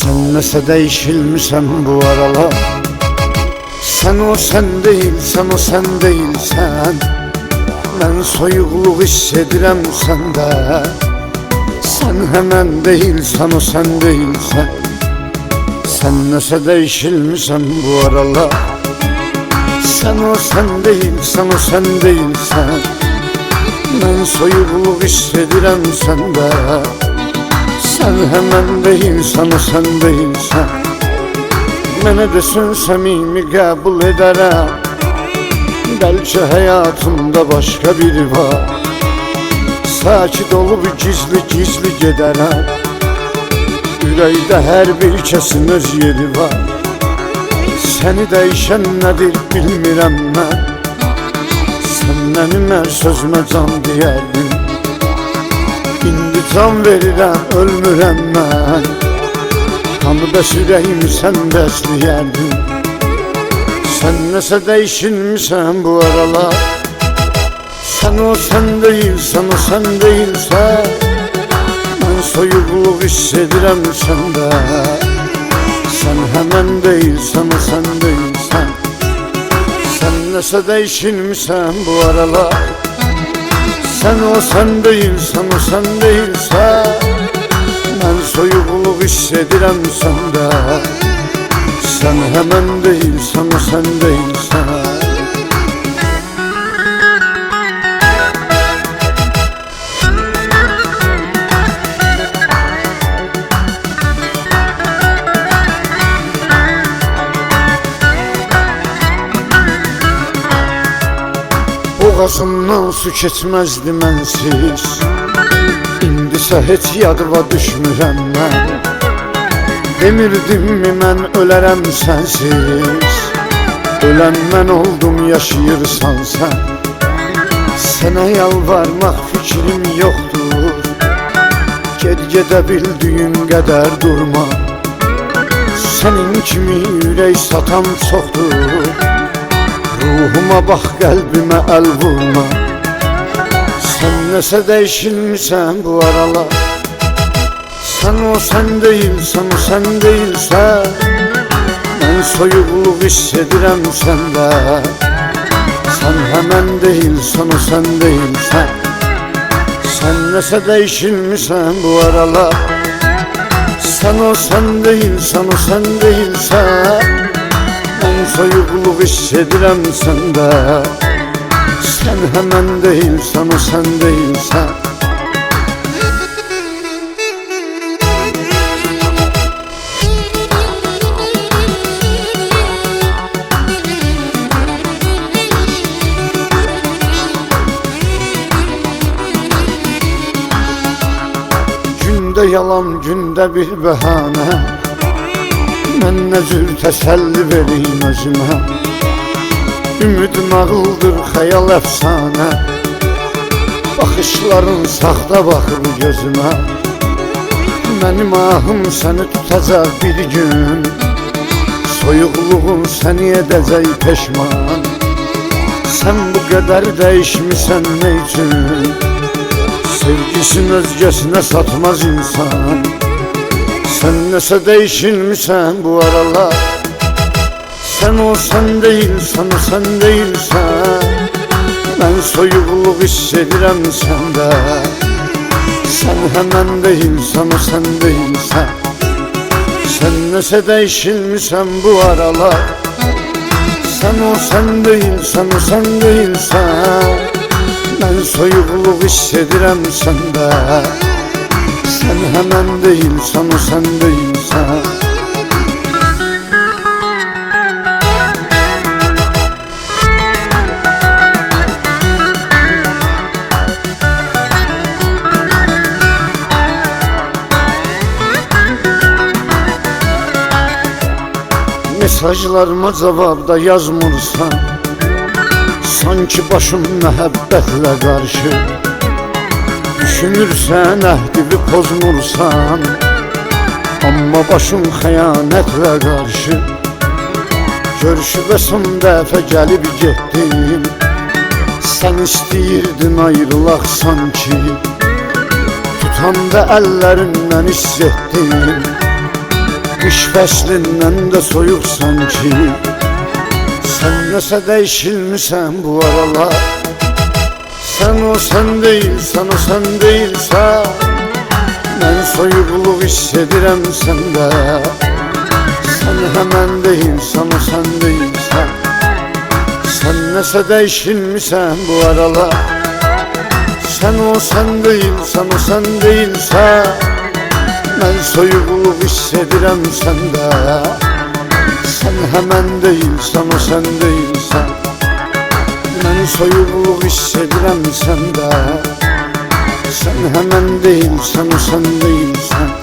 Sen nese değişilmişsen bu aralar. Sen o sen değilsen, o sen değilsen. Ben soyuqluq hissedirəm səndə. Sen hemen değilsen, o sen değilsen. Sen nese değişilmişsen bu aralar. Sen o sen değilsen, o sen değilsen. Ben soyuqluq hissedirəm səndə. Sen hemen değilsen, o sen değilsen. Mənə desin səmimi qəbul edərəm. Bəlkə həyatımda başqa biri var. Sakit olub gizli gizli gedərəm. Ürəkdə hər bir kəsin öz yeri var. Səni dəyişən nədir bilmirəm mən. Sən mənim hər sözümə can deyərdin. İndi can verirəm, ölmürəm mən. Kanı bəs ürəyimi sən bəsləyərdin. Sen nese değişilmişsen bu aralar. Sen o sen değilsen, o sen değilsen. Ben soyuqluq hissedirəm səndə. Sen hemen değilsen, o sen değilsen. Sen nese değişilmişsen bu aralar. Sen o sen değilsen, o sen değilsen. Ben soyuqluq hissedirəm səndə. Sen hemen değilsen, o sen değilsen. Boğazımdan su keçməzdi mənsiz. İndisə heç yadıma düşmürəm mən. Demirdim mi mən ölərəm sənsiz. Ölən mən oldum, yaşayırsan sən. Sənə yalvarmaq fikrim yoxdur. Gedə bildiyin qədər durma. Sənin kimi ürək satan çoxdur. Ruhuma bax, qəlbimə əl vurma. Sən nəsə dəyişilmişsən bu aralar. Sen o sen değilsen, o sen değilsen. Ben soyuqluq hissedirəm səndə. Sen hemen değilsen, o sen değilsen. Sen nese değişilmişsen bu aralar. Sen o sen değilsen, o sen değilsen. Ben soyuqluq hissedirəm səndə. Sen hemen değilsen, o sen değilsen. Gündə yalan, gündə bir bəhanə. Mən nə cür təsəlli vereyim özümə. Ümid nağıldır, xəyal əfsanə. Baxışların saxta baxır gözümə. Mənim ahım səni tutacaq bir gün. Soyuqluğun səni edəcək peşman. Sən bu qədər dəyişmisən nə üçün? Sevgisini özgəsinə satmaz insan. Sen nese değişilmişsen bu aralar. Sen o sen değilsen, o sen değilsen. Ben soyuqluq hissedirəm səndə. Sen hemen değilsen, o sen değilsen. Sen nese değişilmişsen bu aralar. Sen o sen değilsen, o sen değilsen. Ben soyuqluq hissedirəm səndə. Sen hemen değilsen, o sen değilsen. Mesajlarıma cavabda yazmırsan. Sanki başım məhəbbətlə qarşı. Düşünürsən, əhdimi pozmursan. Amma başım xəyanətlə qarşı. Görüşübə son dəfə gəlib getdim. Sən istəyirdin ayrılaq sanki. Tutanda əllərindən hiss etdim. Qış fəslindən də soyuq sanki. Sən nəsə dəyişilmisən bu aralar. Sən o sən deyilsən, o sən deyilsən. Mən soyuqluq hiss edirəm səndə. Sən həmən deyilsən, o sən deyilsən. Sən nəsə dəyişilmisən bu aralar. Sən o sən deyilsən, o sən deyilsən. Mən soyuqluq hiss edirəm səndə. Sən həmən deyilsən, o sən deyilsən. Mən soyuqluq hiss edirəm səndə. Sən həmən deyilsən, o sən deyilsən.